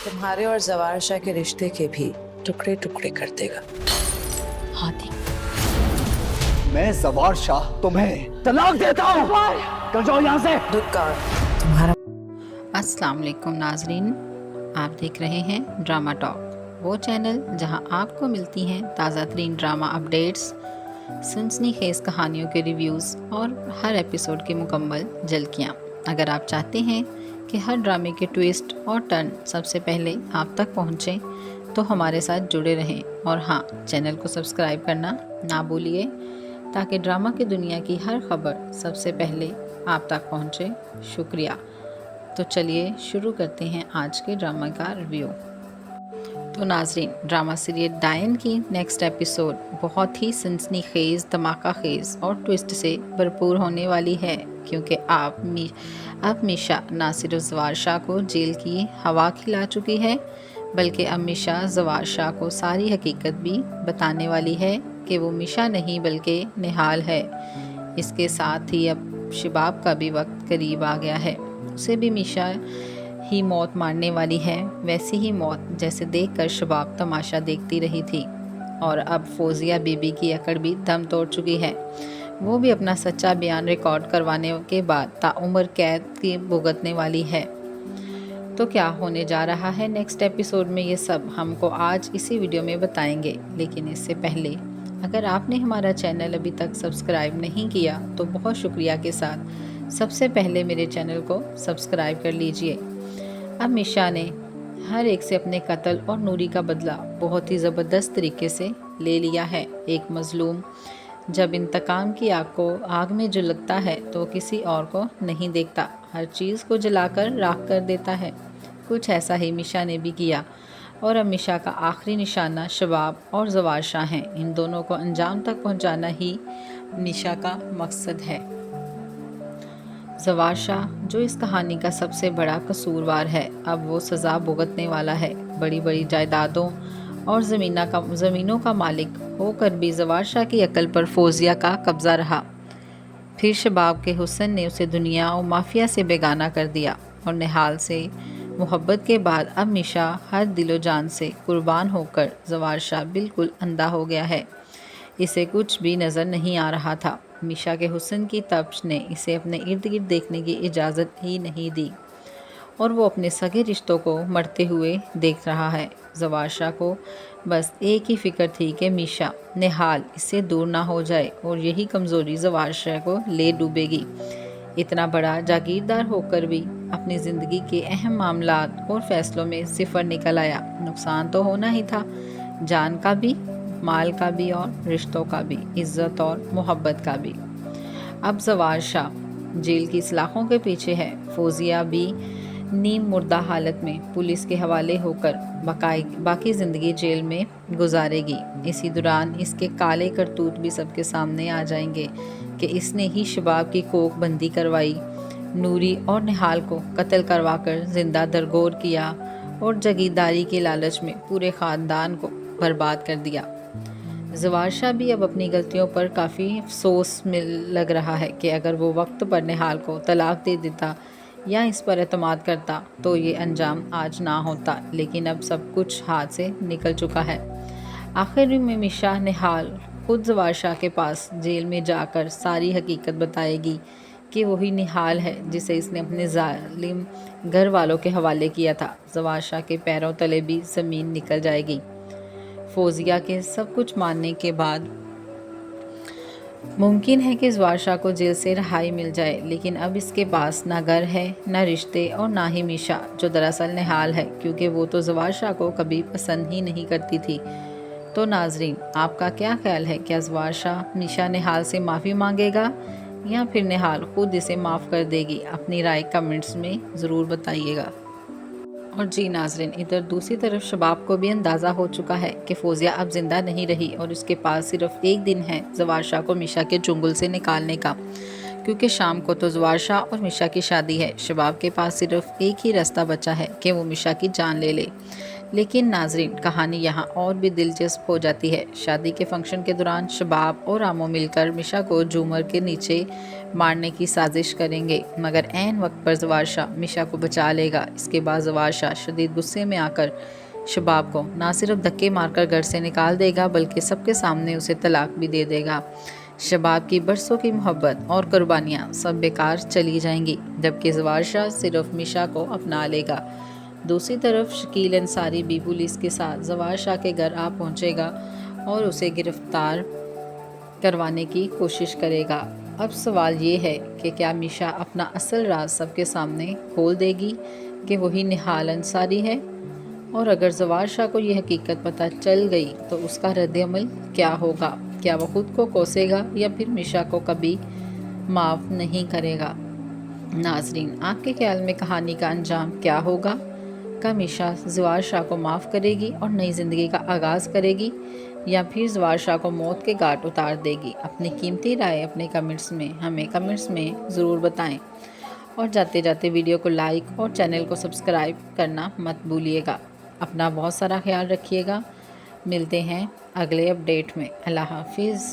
तुम्हारे और जवार शाह के रिश्ते के भी टुकड़े टुकड़े कर देगा। हाथी मैं जवार शाह तुम्हें तलाक देता हूँ। चल जाओ यहाँ से। दुत्कार तुम्हारा अस्सलाम वालेकुम नाजरीन, आप देख रहे हैं ड्रामा टॉक, वो चैनल जहां आपको मिलती हैं ताज़ा तरीन ड्रामा अपडेट्स, सनसनीखेज कहानियों के रिव्यूज़ और हर एपिसोड की मुकम्मल झलकियाँ। अगर आप चाहते हैं कि हर ड्रामे के ट्विस्ट और टर्न सबसे पहले आप तक पहुँचें तो हमारे साथ जुड़े रहें और हाँ, चैनल को सब्सक्राइब करना ना भूलिए ताकि ड्रामा की दुनिया की हर खबर सबसे पहले आप तक पहुँचे। शुक्रिया। तो चलिए शुरू करते हैं आज के ड्रामा का रिव्यू। तो नाजरीन, ड्रामा सीरियल डायन की नेक्स्ट एपिसोड बहुत ही सनसनीखेज, धमाका खेज और ट्विस्ट से भरपूर होने वाली है, क्योंकि अब मीशा ना सिर्फ जवार शाह को जेल की हवा खिला चुकी है, बल्कि अब मीशा जवार शाह को सारी हकीकत भी बताने वाली है कि वो मीशा नहीं बल्कि निहाल है। इसके साथ ही अब शबाब का भी वक्त करीब आ गया है, उसे भी मीशा ही मौत मारने वाली है, वैसी ही मौत जैसे देखकर शबाब तमाशा देखती रही थी। और अब फौजिया बीबी की अकड़ भी दम तोड़ चुकी है, वो भी अपना सच्चा बयान रिकॉर्ड करवाने के बाद ताउम्र कैद की भुगतने वाली है। तो क्या होने जा रहा है नेक्स्ट एपिसोड में, ये सब हमको आज इसी वीडियो में बताएंगे। लेकिन इससे पहले अगर आपने हमारा चैनल अभी तक सब्सक्राइब नहीं किया तो बहुत शुक्रिया के साथ सबसे पहले मेरे चैनल को सब्सक्राइब कर लीजिए। अब मीशा ने हर एक से अपने कत्ल और नूरी का बदला बहुत ही ज़बरदस्त तरीके से ले लिया है। एक मज़लूम जब इंतकाम की आग को आग में झुलकता है तो किसी और को नहीं देखता, हर चीज़ को जलाकर राख कर देता है। कुछ ऐसा ही मीशा ने भी किया और अब मीशा का आखिरी निशाना शबाब और जवार शाह हैं। इन दोनों को अंजाम तक पहुंचाना ही मीशा का मकसद है। जवार शाह, जो इस कहानी का सबसे बड़ा कसूरवार है, अब वो सज़ा भुगतने वाला है। बड़ी बड़ी जायदादों और ज़मीनों का मालिक होकर भी जवार शाह की अकल पर फौजिया का कब्ज़ा रहा। फिर शबाब के हुस्न ने उसे दुनिया और माफिया से बेगाना कर दिया और निहाल से मोहब्बत के बाद अब मीशा हर दिलो जान से कुर्बान होकर जवार शाह बिल्कुल अंधा हो गया है। इसे कुछ भी नज़र नहीं आ रहा था। मीशा के हुस्न की तपश ने इसे अपने इर्द गिर्द देखने की इजाज़त ही नहीं दी और वो अपने सगे रिश्तों को मरते हुए देख रहा है। जवार शाह को बस एक ही फ़िक्र थी कि मीशा निहाल इससे दूर ना हो जाए और यही कमज़ोरी जवार शाह को ले डूबेगी। इतना बड़ा जागीरदार होकर भी अपनी ज़िंदगी के अहम मामलात और फ़ैसलों में सिफर निकल आया। नुकसान तो होना ही था, जान का भी, माल का भी और रिश्तों का भी, इज़्ज़त और मोहब्बत का भी। अब जवार शाह जेल की सलाखों के पीछे है। फौजिया भी नीम मुर्दा हालत में पुलिस के हवाले होकर बाकी ज़िंदगी जेल में गुजारेगी। इसी दौरान इसके काले करतूत भी सबके सामने आ जाएंगे कि इसने ही शबाब की कोख बंदी करवाई, नूरी और निहाल को कत्ल करवाकर ज़िंदा दरगोर किया और जागीरदारी के लालच में पूरे ख़ानदान को बर्बाद कर दिया। जवार शाह भी अब अपनी गलतियों पर काफ़ी अफसोस में लग रहा है कि अगर वो वक्त पर निहाल को तलाक दे देता या इस पर एतमाद करता तो ये अंजाम आज ना होता। लेकिन अब सब कुछ हाथ से निकल चुका है। आखिर में मीशा निहाल खुद जवार शाह के पास जेल में जाकर सारी हकीकत बताएगी कि वही निहाल है जिसे इसने अपने जालिम घर वालों के हवाले किया था। जवार शाह के पैरों तले भी ज़मीन निकल जाएगी। फौजिया के सब कुछ मानने के बाद मुमकिन है कि जवार शाह को जेल से रिहाई मिल जाए, लेकिन अब इसके पास ना घर है, ना रिश्ते और ना ही मीशा, जो दरअसल निहाल है, क्योंकि वो तो जवार शाह को कभी पसंद ही नहीं करती थी। तो नाजरीन, आपका क्या ख्याल है? क्या जवार शाह मीशा निहाल से माफ़ी मांगेगा या फिर निहाल खुद इसे माफ़ कर देगी? अपनी राय कमेंट्स में ज़रूर बताइएगा। और जी नाजरीन, इधर दूसरी तरफ शबाब को भी अंदाज़ा हो चुका है कि फौजिया अब ज़िंदा नहीं रही और उसके पास सिर्फ एक दिन है जवार शाह को मीशा के चुंगल से निकालने का, क्योंकि शाम को तो जवार शाह और मीशा की शादी है। शबाब के पास सिर्फ एक ही रास्ता बचा है कि वो मीशा की जान ले ले। लेकिन नाजरीन, कहानी यहाँ और भी दिलचस्प हो जाती है। शादी के फंक्शन के दौरान शबाब और आमो मिलकर मीशा को झूमर के नीचे मारने की साजिश करेंगे, मगर ऐन वक्त पर जवार शाह मिशा को बचा लेगा। इसके बाद जवार शाह शदीद गुस्से में आकर शबाब को ना सिर्फ धक्के मारकर घर से निकाल देगा बल्कि सबके सामने उसे तलाक भी दे देगा। शबाब की बरसों की मोहब्बत और कुर्बानियाँ सब बेकार चली जाएंगी, जबकि जवार शाह सिर्फ मिशा को अपना लेगा। दूसरी तरफ शकील अंसारी भी पुलिस के साथ जवार शाह के घर आ पहुंचेगा और उसे गिरफ्तार करवाने की कोशिश करेगा। अब सवाल ये है कि क्या मिशा अपना असल राज सबके सामने खोल देगी कि वही निहाल अंसारी है, और अगर जवार शाह को ये हकीकत पता चल गई तो उसका रद्द-ए-अमल क्या होगा? क्या वो खुद को कोसेगा या फिर मिशा को कभी माफ़ नहीं करेगा? नाजरीन, आपके ख्याल में कहानी का अंजाम क्या होगा? क्या मिशा जवार शाह को माफ़ करेगी और नई ज़िंदगी का आगाज़ करेगी, या फिर जवार शाह को मौत के घाट उतार देगी? अपनी कीमती राय अपने कमेंट्स में ज़रूर बताएं, और जाते जाते वीडियो को लाइक और चैनल को सब्सक्राइब करना मत भूलिएगा। अपना बहुत सारा ख्याल रखिएगा। मिलते हैं अगले अपडेट में। अल्लाह हाफिज़।